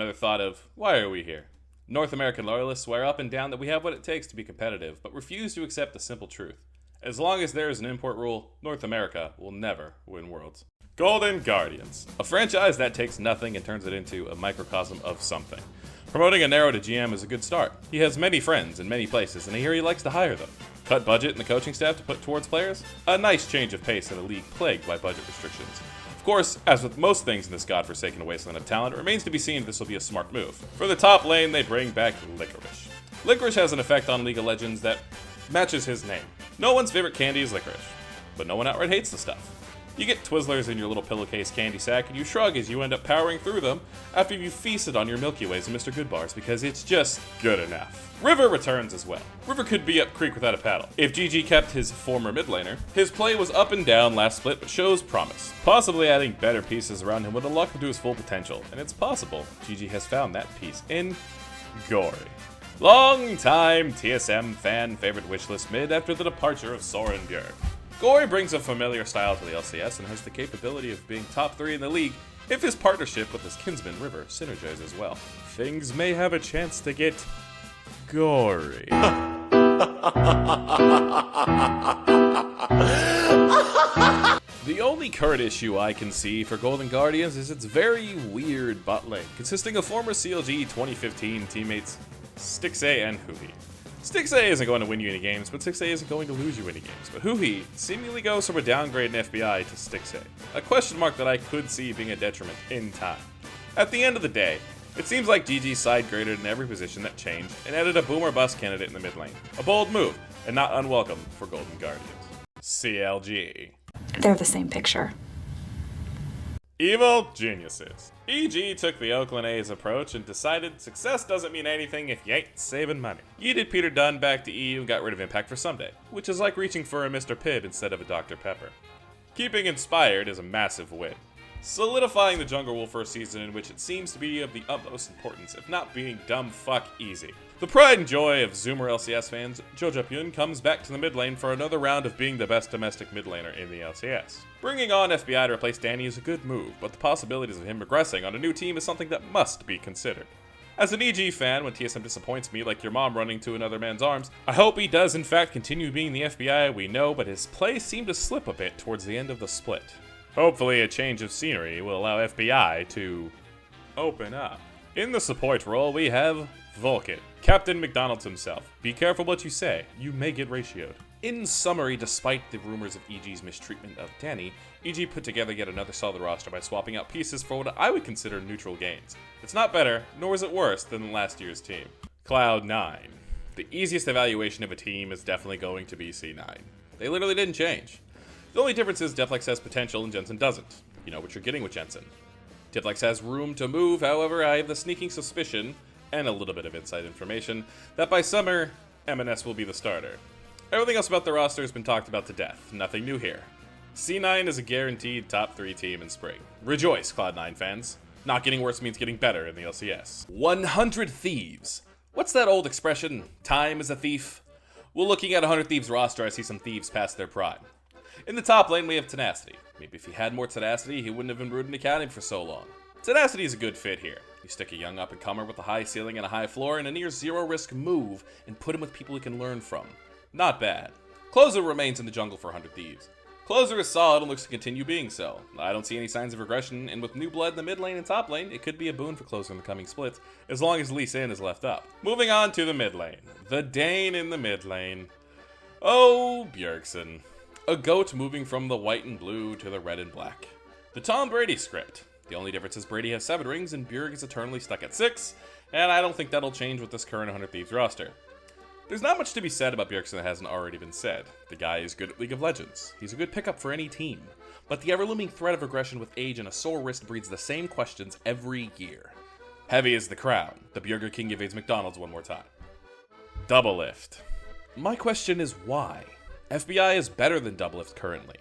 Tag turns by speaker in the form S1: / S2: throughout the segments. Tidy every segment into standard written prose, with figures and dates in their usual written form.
S1: another thought of, why are we here? North American loyalists swear up and down that we have what it takes to be competitive, but refuse to accept the simple truth. As long as there is an import rule, North America will never win Worlds. Golden Guardians, a franchise that takes nothing and turns it into a microcosm of something. Promoting a Nero to GM is a good start. He has many friends in many places, and I hear he likes to hire them. Cut budget in the coaching staff to put towards players? A nice change of pace in a league plagued by budget restrictions. Of course, as with most things in this godforsaken wasteland of talent, it remains to be seen if this will be a smart move. For the top lane, they bring back Licorice. Licorice has an effect on League of Legends that matches his name. No one's favorite candy is licorice, but no one outright hates the stuff. You get Twizzlers in your little pillowcase candy sack, and you shrug as you end up powering through them after you've feasted on your Milky Ways and Mr. Goodbars because it's just good enough. River returns as well. River could be up creek without a paddle. If GG kept his former mid laner, his play was up and down last split but shows promise. Possibly adding better pieces around him would unlock him to his full potential, and it's possible GG has found that piece in Gory. Long-time TSM fan favorite wishlist mid after the departure of Soren Bjerg. Gory brings a familiar style to the LCS and has the capability of being top 3 in the league if his partnership with his kinsman River synergizes well. Things may have a chance to get gory. The only current issue I can see for Golden Guardians is its very weird bot lane, consisting of former CLG 2015 teammates Stixay and Huhi. Stixay isn't going to win you any games, but Stixay isn't going to lose you any games. But Huhi seemingly goes from a downgrade in FBI to Stixay, a question mark that I could see being a detriment in time. At the end of the day, it seems like GG side graded in every position that changed and added a boom or bust candidate in the mid lane. A bold move, and not unwelcome for Golden Guardians. CLG.
S2: They're the same picture.
S1: Evil geniuses. EG took the Oakland A's approach and decided success doesn't mean anything if you ain't saving money. Yeeted Peter Dunn back to EU and got rid of Impact for Someday, which is like reaching for a Mr. Pibb instead of a Dr. Pepper. Keeping inspired is a massive win, solidifying the Jungle Wolf for a season in which it seems to be of the utmost importance, if not being dumb fuck easy. The pride and joy of Zoomer LCS fans, Jojepyun comes back to the mid lane for another round of being the best domestic mid laner in the LCS. Bringing on FBI to replace Danny is a good move, but the possibilities of him regressing on a new team is something that must be considered. As an EG fan, when TSM disappoints me like your mom running to another man's arms, I hope he does in fact continue being the FBI we know, but his play seemed to slip a bit towards the end of the split. Hopefully a change of scenery will allow FBI to open up. In the support role, we have Vulcan, Captain McDonald's himself. Be careful what you say, you may get ratioed. In summary, despite the rumors of EG's mistreatment of Danny, EG put together yet another solid roster by swapping out pieces for what I would consider neutral gains. It's not better, nor is it worse than last year's team. Cloud9. The easiest evaluation of a team is definitely going to be C9. They literally didn't change. The only difference is Deflex has potential and Jensen doesn't. You know what you're getting with Jensen. Deflex has room to move, however, I have the sneaking suspicion, and a little bit of inside information, that by summer, M&S will be the starter. Everything else about the roster has been talked about to death. Nothing new here. C9 is a guaranteed top 3 team in spring. Rejoice, Cloud9 fans. Not getting worse means getting better in the LCS. 100 Thieves. What's that old expression? Time is a thief? Well, looking at 100 Thieves roster, I see some thieves past their prime. In the top lane, we have Tenacity. Maybe if he had more Tenacity, he wouldn't have been rooted in accounting for so long. Tenacity is a good fit here. You stick a young up-and-comer with a high ceiling and a high floor and a near zero-risk move and put him with people he can learn from. Not bad. Closer remains in the jungle for 100 Thieves. Closer is solid and looks to continue being so. I don't see any signs of regression, and with new blood in the mid lane and top lane, it could be a boon for Closer in the coming splits, as long as Lee Sin is left up. Moving on to the mid lane. The Dane in the mid lane. Oh, Bjergsen. A goat moving from the white and blue to the red and black. The Tom Brady script. The only difference is Brady has 7 rings and Bjerg is eternally stuck at 6, and I don't think that'll change with this current 100 Thieves roster. There's not much to be said about Bjergsen that hasn't already been said. The guy is good at League of Legends. He's a good pickup for any team. But the ever-looming threat of regression with age and a sore wrist breeds the same questions every year. Heavy is the crown. The Bjerger King evades McDonald's one more time. Doublelift. My question is why? FBI is better than Doublelift currently.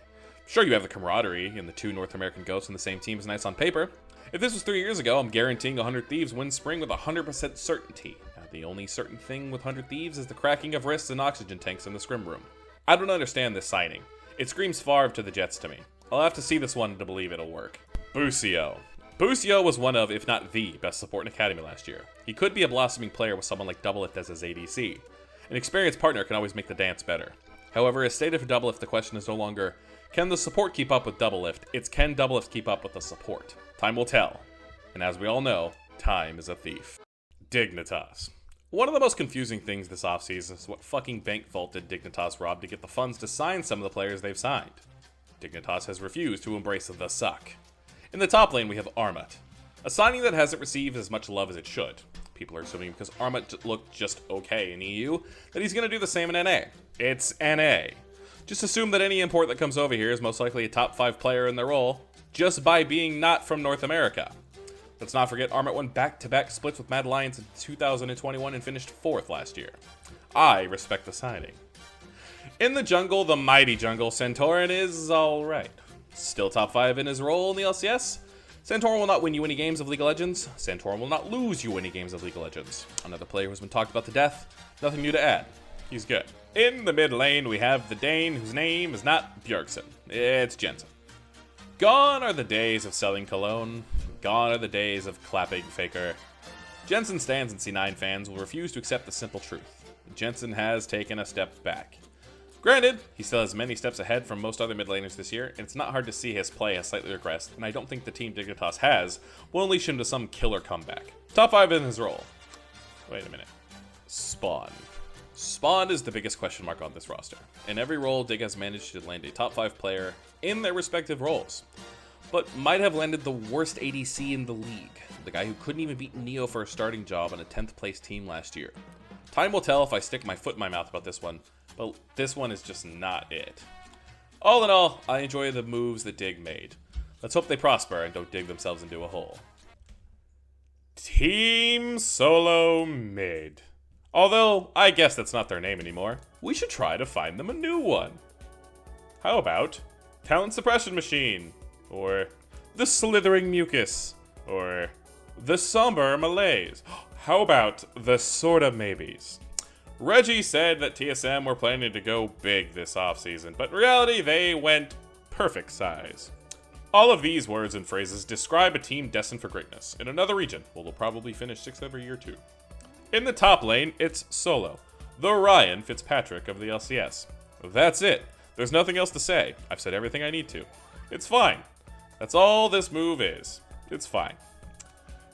S1: Sure, you have the camaraderie, and the 2 North American ghosts in the same team is nice on paper. If this was 3 years ago, I'm guaranteeing 100 Thieves win spring with 100% certainty. The only certain thing with 100 Thieves is the cracking of wrists and oxygen tanks in the scrim room. I don't understand this signing. It screams Favre to the Jets to me. I'll have to see this one to believe it'll work. Busio. Busio was one of, if not the, best support in Academy last year. He could be a blossoming player with someone like Doublelift as his ADC. An experienced partner can always make the dance better. However, as stated for Doublelift, the question is no longer, can the support keep up with Doublelift? It's, can Doublelift keep up with the support? Time will tell. And as we all know, time is a thief. Dignitas. One of the most confusing things this offseason is what fucking bank vault did Dignitas rob to get the funds to sign some of the players they've signed. Dignitas has refused to embrace the suck. In the top lane, we have Armut, a signing that hasn't received as much love as it should. People are assuming because Armut looked just okay in EU, that he's going to do the same in NA. It's NA. Just assume that any import that comes over here is most likely a top 5 player in their role, just by being not from North America. Let's not forget Armut won back-to-back splits with Mad Lions in 2021 and finished 4th last year. I respect the signing. In the jungle, the mighty jungle, Santorin is alright. Still top 5 in his role in the LCS. Santorin will not win you any games of League of Legends. Santorin will not lose you any games of League of Legends. Another player who's been talked about to death. Nothing new to add. He's good. In the mid lane, we have the Dane, whose name is not Bjergsen. It's Jensen. Gone are the days of selling cologne. Gone are the days of clapping Faker. Jensen stands and C9 fans will refuse to accept the simple truth. Jensen has taken a step back. Granted, he still has many steps ahead from most other mid laners this year, and it's not hard to see his play has slightly regressed, and I don't think the team Dignitas has will unleash him to some killer comeback. Top 5 in his role. Wait a minute. Spawn. Spawn is the biggest question mark on this roster. In every role, Dig has managed to land a top 5 player in their respective roles, but might have landed the worst ADC in the league, the guy who couldn't even beat Neo for a starting job on a 10th place team last year. Time will tell if I stick my foot in my mouth about this one, but this one is just not it. All in all, I enjoy the moves that Dig made. Let's hope they prosper and don't dig themselves into a hole. Team Solo Mid. Although, I guess that's not their name anymore. We should try to find them a new one. How about Talent Suppression Machine? Or the Slithering Mucus? Or the Somber Malaise? How about the Sorta Maybes? Reggie said that TSM were planning to go big this offseason, but in reality, they went perfect size. All of these words and phrases describe a team destined for greatness in another region, where they'll probably finish 6th every year too. In the top lane, it's Solo, the Ryan Fitzpatrick of the LCS. That's it. There's nothing else to say. I've said everything I need to. It's fine. That's all this move is. It's fine.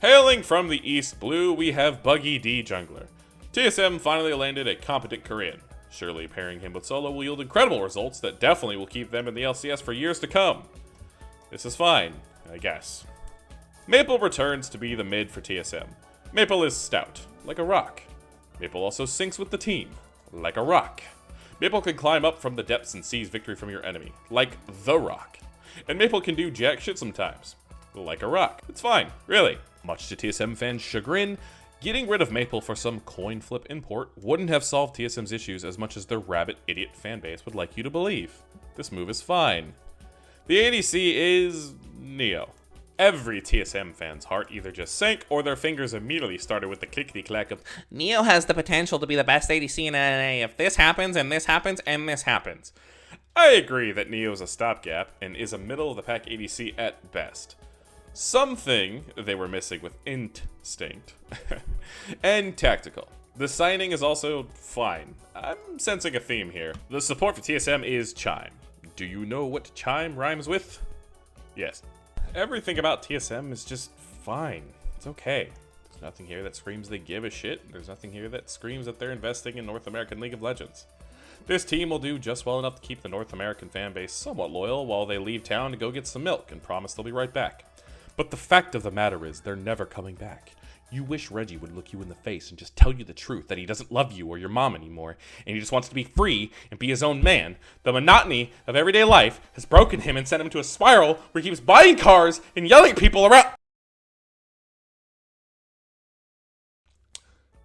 S1: Hailing from the East Blue, we have Buggy D Jungler. TSM finally landed a competent Korean. Surely pairing him with Solo will yield incredible results that definitely will keep them in the LCS for years to come. This is fine, I guess. Maple returns to be the mid for TSM. Maple is stout, like a rock. Maple also syncs with the team, like a rock. Maple can climb up from the depths and seize victory from your enemy, like the Rock. And Maple can do jack shit sometimes, like a rock. It's fine, really. Much to TSM fans' chagrin, getting rid of Maple for some coin flip import wouldn't have solved TSM's issues as much as their rabbit idiot fanbase would like you to believe. This move is fine. The ADC is Neo. Every TSM fan's heart either just sank or their fingers immediately started with the clickety-clack of
S2: Neo has the potential to be the best ADC in NA if this happens and this happens and this happens.
S1: I agree that Neo is a stopgap and is a middle-of-the-pack ADC at best. Something they were missing with instinct and tactical. The signing is also fine. I'm sensing a theme here. The support for TSM is Chime. Do you know what Chime rhymes with? Yes. Everything about TSM is just fine. It's okay. There's nothing here that screams they give a shit. There's nothing here that screams that they're investing in North American League of Legends. This team will do just well enough to keep the North American fan base somewhat loyal while they leave town to go get some milk and promise they'll be right back. But the fact of the matter is, they're never coming back. You wish Reggie would look you in the face and just tell you the truth, that he doesn't love you or your mom anymore, and he just wants to be free and be his own man. The monotony of everyday life has broken him and sent him to a spiral where he keeps buying cars and yelling at people around.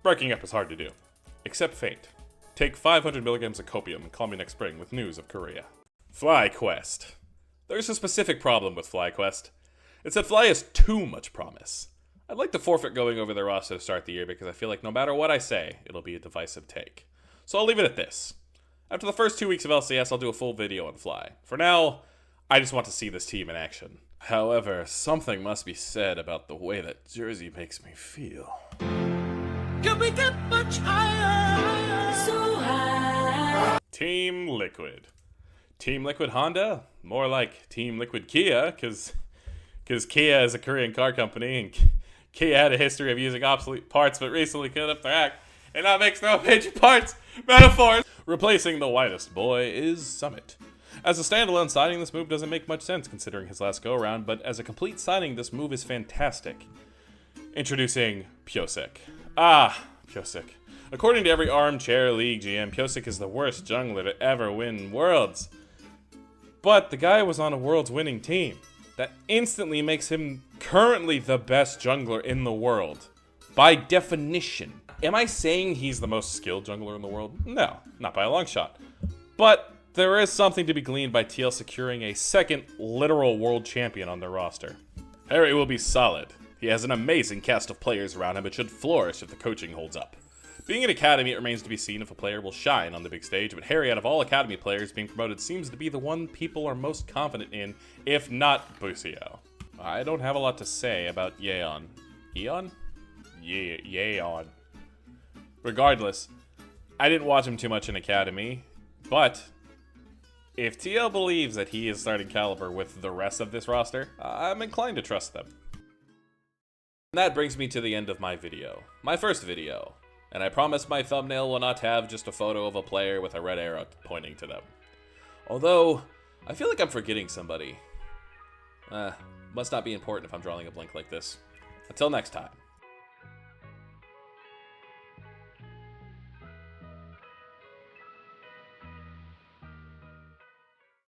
S1: Breaking up is hard to do. Except Fate. Take 500 milligrams of copium and call me next spring with news of Korea. FlyQuest. There's a specific problem with FlyQuest. It's that Fly has too much promise. I'd like to forfeit going over their roster to start the year because I feel like no matter what I say, it'll be a divisive take. So I'll leave it at this. After the first 2 weeks of LCS, I'll do a full video on Fly. For now, I just want to see this team in action. However, something must be said about the way that jersey makes me feel.
S3: Can we get much higher? So high.
S1: Team Liquid. Team Liquid Honda? More like Team Liquid Kia, because Kia is a Korean car company, and Kia had a history of using obsolete parts, but recently cleaned up their act, and now makes no major parts metaphors. Replacing the whitest boy is Summit. As a standalone signing, this move doesn't make much sense considering his last go-around, but as a complete signing, this move is fantastic. Introducing Pyosik. Pyosik. According to every armchair league GM, Pyosik is the worst jungler to ever win Worlds. But the guy was on a Worlds winning team. That instantly makes him currently the best jungler in the world. By definition. Am I saying he's the most skilled jungler in the world? No, not by a long shot. But there is something to be gleaned by TL securing a second literal world champion on their roster. Harry will be solid. He has an amazing cast of players around him and should flourish if the coaching holds up. Being an academy, it remains to be seen if a player will shine on the big stage, but Harry, out of all academy players being promoted, seems to be the one people are most confident in, if not Busio. I don't have a lot to say about Yeon. Yeon? Yeon. Regardless, I didn't watch him too much in academy, but if TL believes that he is starting caliber with the rest of this roster, I'm inclined to trust them. And that brings me to the end of my video. My first video. And I promise my thumbnail will not have just a photo of a player with a red arrow pointing to them. Although, I feel like I'm forgetting somebody. Must not be important if I'm drawing a blank like this. Until next time.